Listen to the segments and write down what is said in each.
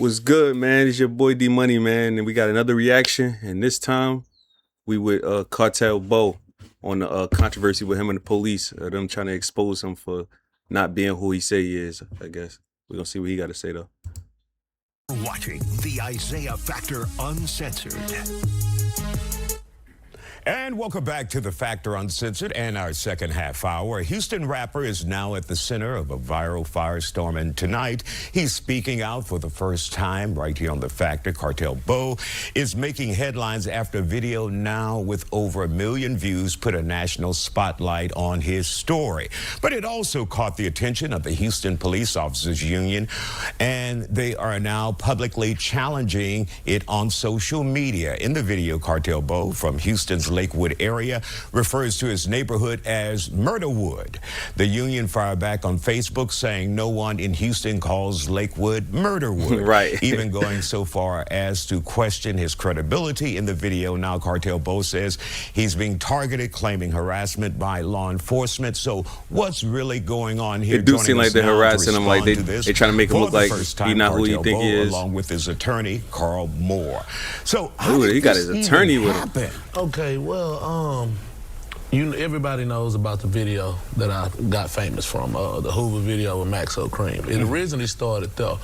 What's good, man? It's your boy D Money, man, and we got another reaction. And this time, we with Cartel Bo on the controversy with him and the police. Them trying to expose him for not being who he say he is. I guess we're gonna see what he got to say though. Watching the Isiah Factor Uncensored. And welcome back to The Factor Uncensored and our second half hour. A Houston rapper is now at the center of a viral firestorm, and tonight he's speaking out for the first time right here on The Factor. Cartel Bo is making headlines after a video now with over 1 million views put a national spotlight on his story. But it also caught the attention of the Houston Police Officers Union, and they are now publicly challenging it on social media. In the video, Cartel Bo from Houston's Lakewood area refers to his neighborhood as Murderwood. The union fired back on Facebook saying no one in Houston calls Lakewood Murderwood. Right. Even going so far as to question his credibility in the video. Now Cartel Bo says he's being targeted, claiming harassment by law enforcement. So what's really going on here? It do seem like they're harassing him, like they trying to make him look like he's not who you think he is. Along with his attorney, Carl Moore. So he got his attorney with him. Okay, well, everybody knows about the video that I got famous from, the Hoover video with Maxo Cream. It originally started though.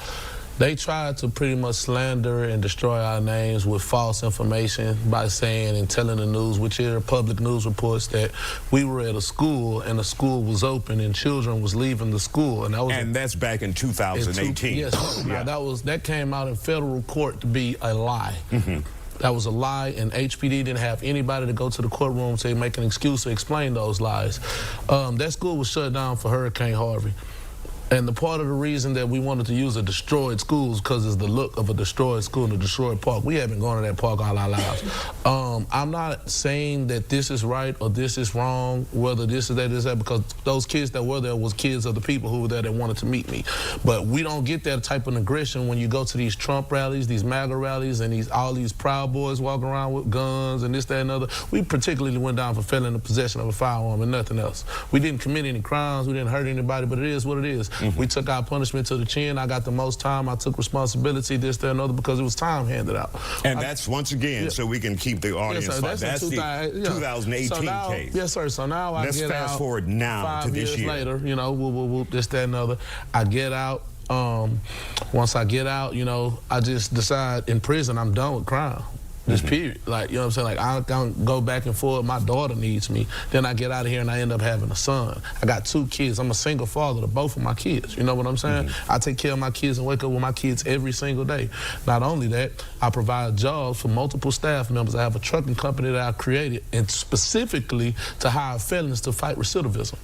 They tried to pretty much slander and destroy our names with false information by saying and telling the news, which are public news reports, that we were at a school and the school was open and children was leaving the school, and that's back in 2018. Yes, yeah. That came out in federal court to be a lie. That was a lie, and HPD didn't have anybody to go to the courtroom to make an excuse to explain those lies. That school was shut down for Hurricane Harvey. And the part of the reason that we wanted to use a destroyed school is because it's the look of a destroyed school and a destroyed park. We haven't gone to that park all our lives. I'm not saying that this is right or this is wrong, whether this is that, because those kids that were there was kids of the people who were there that wanted to meet me. But we don't get that type of aggression when you go to these Trump rallies, these MAGA rallies, and all these Proud Boys walking around with guns and this, that, and other. We particularly went down for felon in possession of a firearm and nothing else. We didn't commit any crimes, we didn't hurt anybody, but it is what it is. We took our punishment to the chin. I got the most time. I took responsibility, this, that, and other, because it was time handed out. And that's, once again, so we can keep the audience. Yes, that's the 2018 case. Yes, sir. So now let's fast forward now to this year. 5 years later, you know, this, that, and other. I get out. Once I get out, you know, I just decide in prison I'm done with crime. This period, like, you know what I'm saying? Like, I don't go back and forth. My daughter needs me. Then I get out of here and I end up having a son. I got 2 kids. I'm a single father to both of my kids. You know what I'm saying? I take care of my kids and wake up with my kids every single day. Not only that, I provide jobs for multiple staff members. I have a trucking company that I created, and specifically to hire felons to fight recidivism.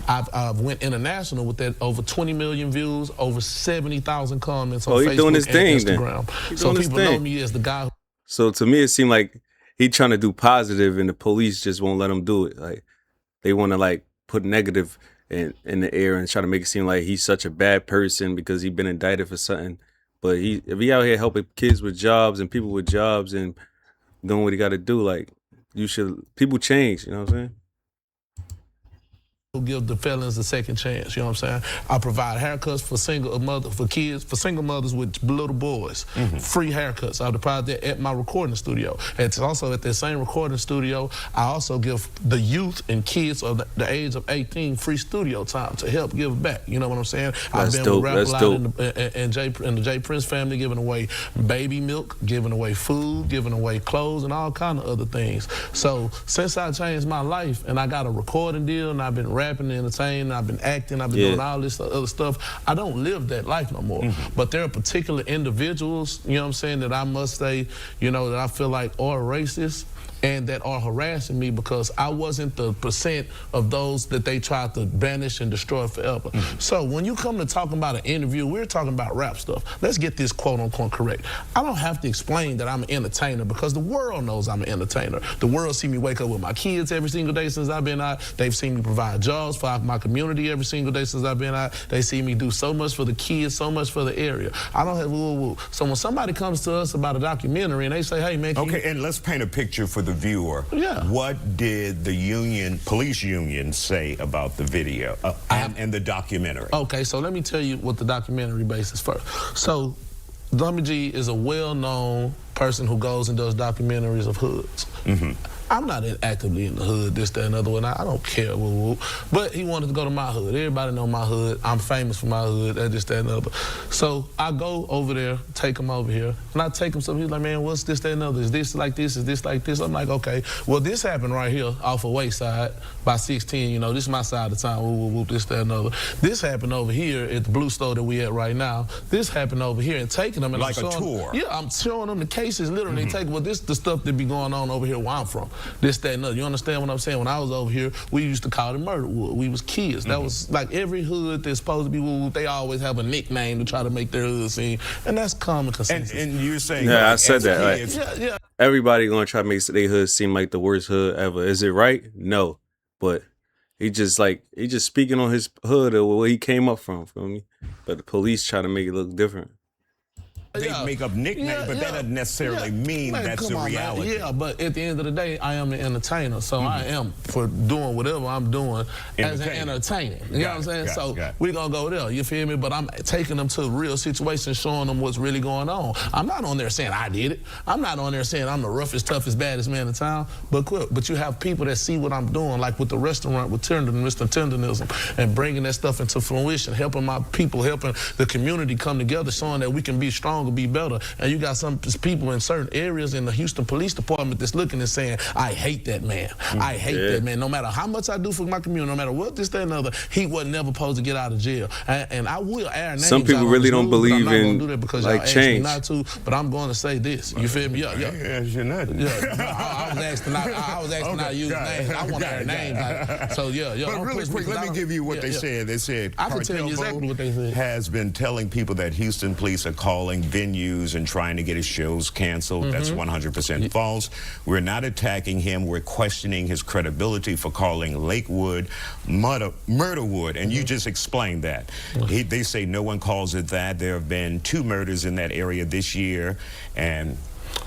I've went international with that, over 20 million views, over 70,000 comments on Facebook doing his and thing, Instagram. So people know me as the guy who... So to me, it seemed like he trying to do positive, and the police just won't let him do it. Like, they want to like put negative in the air and try to make it seem like he's such a bad person because he's been indicted for something. But if he out here helping kids with jobs and people with jobs and doing what he got to do, like, people change. You know what I'm saying? Give the felons a second chance, you know what I'm saying? I provide haircuts for single mothers with little boys, free haircuts. I provide that at my recording studio. It's also at that same recording studio, I also give the youth and kids of the age of 18 free studio time to help give back. You know what I'm saying? I've been with Rap Loud and the J Prince family, giving away baby milk, giving away food, giving away clothes, and all kind of other things. So since I changed my life and I got a recording deal and I've been rapping and entertaining, I've been acting, I've been doing all this other stuff, I don't live that life no more. But there are particular individuals, you know what I'm saying, that I must say, you know, that I feel like are racist and that are harassing me because I wasn't the percent of those that they tried to banish and destroy forever. So when you come to talking about an interview, we're talking about rap stuff. Let's get this quote unquote correct. I don't have to explain that I'm an entertainer because the world knows I'm an entertainer. The world see me wake up with my kids every single day since I've been out. They've seen me provide jobs for my community every single day since I've been out. They see me do so much for the kids, so much for the area. I don't have woo-woo. So when somebody comes to us about a documentary and they say, hey man, and let's paint a picture for the viewer. Yeah. What did the police union say about the video and the documentary? Okay, so let me tell you what the documentary basis first. So Dummy G is a well-known person who goes and does documentaries of hoods. I'm not actively in the hood, this, that, and other one. I don't care, woo-woo. But he wanted to go to my hood. Everybody know my hood. I'm famous for my hood, this, that, and other. So I go over there, take him over here, and I take him something. He's like, man, what's this, that, and other? Is this like this? Is this like this? I'm like, okay. Well, this happened right here off of Wayside by 16. You know, this is my side of town, woo-woo, this, that, and other. This happened over here at the Blue Store that we at right now. This happened over here, and taking them. And like a tour. Yeah, I'm showing them the cases, literally. Taking, well, this is the stuff that be going on over here where I'm from. This, that, and other. You understand what I'm saying? When I was over here, we used to call it Murder Wood. We was kids. That was like every hood that's supposed to be wood, they always have a nickname to try to make their hood seem. And that's common consensus. And you're saying... Yeah, I like, said as that. kids- Yeah. Everybody gonna try to make their hood seem like the worst hood ever. Is it right? No. But he just speaking on his hood or where he came up from, feel me? But the police try to make it look different. They make up nicknames, but that doesn't necessarily mean Man, that's come the on, man. reality. Yeah, but at the end of the day, I am an entertainer, so I am for doing whatever I'm doing as an entertainer. You know what I'm saying? So we're going to go there, you feel me? But I'm taking them to real situations, showing them what's really going on. I'm not on there saying I did it. I'm not on there saying I'm the roughest, toughest, baddest man in town. But you have people that see what I'm doing, like with the restaurant with Tenderism, and bringing that stuff into fruition, helping my people, helping the community come together, showing that we can be stronger, be better. And you got some people in certain areas in the Houston Police Department that's looking and saying, I hate that man. I hate that man. No matter how much I do for my community, no matter what, this, that, and other, he wasn't never supposed to get out of jail. And I will air names. Some people really don't believe in do that because like change. Not to, but I'm going to say this. You feel me? Yeah, you're not. I was asking not to use names. I want to air names. So But really quick, let me give you what they said. They said I can tell you exactly what they said. Has been telling people that Houston police are calling venues and trying to get his shows canceled. That's 100% false. We're not attacking him. We're questioning his credibility for calling Lakewood Murderwood. And you just explained that. They say no one calls it that. There have been 2 murders in that area this year, and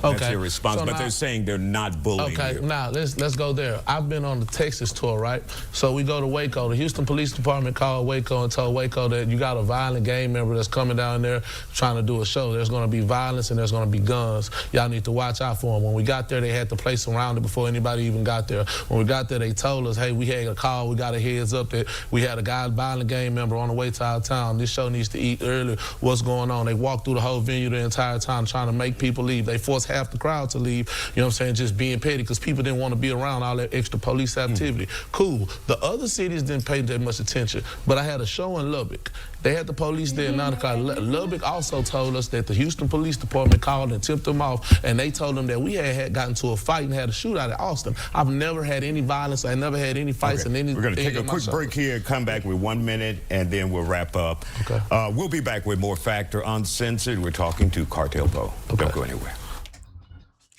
that's their response. So but they're saying they're not bullying you. Now let's go there. I've been on the Texas tour, right? So we go to Waco. The Houston Police Department called Waco and told Waco that you got a violent gang member that's coming down there trying to do a show. There's going to be violence and there's going to be guns. Y'all need to watch out for them. When we got there, they had the place surrounded before anybody even got there. When we got there, they told us, hey, we had a call. We got a heads up that we had a violent gang member on the way to our town. This show needs to eat early. What's going on? They walked through the whole venue the entire time trying to make people leave. They forced half the crowd to leave, you know what I'm saying, just being petty because people didn't want to be around all that extra police activity. Cool. The other cities didn't pay that much attention, but I had a show in Lubbock. They had the police there in 9 o'clock. Lubbock also told us that the Houston Police Department called and tipped them off, and they told them that we had gotten to a fight and had a shootout at Austin. I've never had any violence. I never had any fights. And any. We're going to take a quick break here, come back with 1 minute, and then we'll wrap up. Okay. We'll be back with more Factor Uncensored. We're talking to Cartel Bo. Don't go anywhere.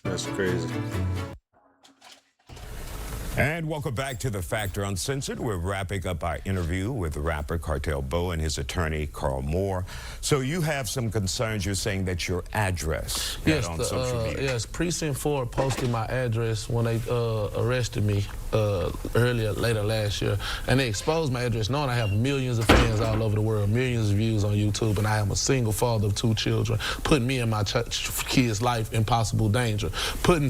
That's crazy. And welcome back to the Factor Uncensored. We're wrapping up our interview with the rapper Cartel Bo and his attorney Carl Moore. So you have some concerns. You're saying that your address on social media. Yes, Precinct 4 posted my address when they arrested me later last year, and they exposed my address, knowing I have millions of fans all over the world, millions of views on YouTube, and I am a single father of 2 children, putting me and my kids' life in possible danger,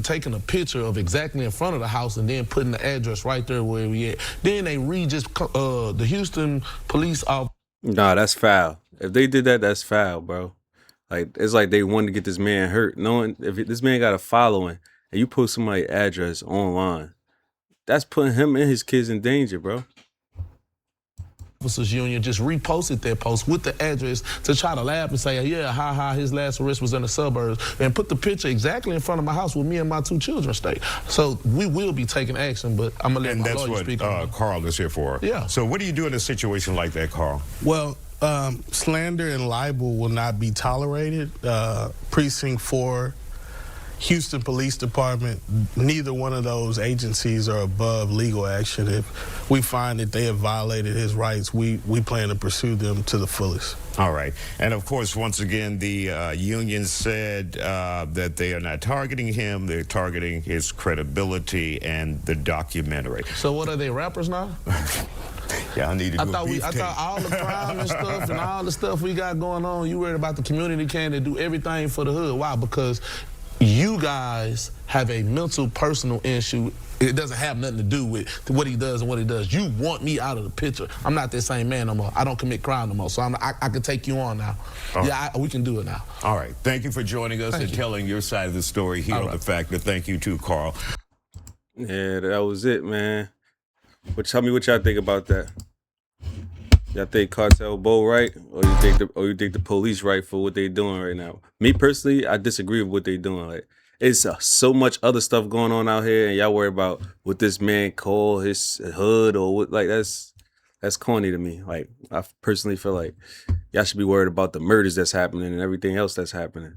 taking a picture of exactly in front of the house and then putting the address right there where we at. Then they the Houston police officer. Nah, that's foul. If they did that, that's foul, bro. Like, it's like they wanted to get this man hurt, knowing if this man got a following and you put somebody's address online, that's putting him and his kids in danger, bro. Officers Union just reposted that post with the address to try to laugh and say, yeah, his last arrest was in the suburbs, and put the picture exactly in front of my house where me and my 2 children stay. So we will be taking action, but I'm going to let my lawyer speak on it. And that's what Carl is here for. Yeah. So what do you do in a situation like that, Carl? Well, slander and libel will not be tolerated. Precinct 4, Houston Police Department, neither one of those agencies are above legal action. If we find that they have violated his rights, we plan to pursue them to the fullest. All right. And of course, once again, the union said that they are not targeting him. They're targeting his credibility and the documentary. So what are they, rappers now? Yeah, I need to do a I beef thought all the crime and stuff and all the stuff we got going on, you worried about the community can to do everything for the hood. Why? Because you guys have a mental, personal issue. It doesn't have nothing to do with what he does and what he does. You want me out of the picture. I'm not that same man no more. I don't commit crime no more. So I can take you on now. We can do it now. All right. Thank you for joining us and telling your side of the story here on The Factor. Thank you too, Carl. Yeah, that was it, man. But tell me what y'all think about that. Y'all think Cartel Bo right, or you think the police right for what they doing right now? Me personally, I disagree with what they doing. Like, it's so much other stuff going on out here, and y'all worry about what this man call his hood or what. Like, that's corny to me. Like, I personally feel like y'all should be worried about the murders that's happening and everything else that's happening.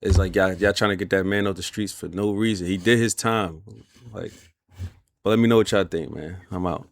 It's like y'all trying to get that man off the streets for no reason. He did his time. Like, but let me know what y'all think, man. I'm out.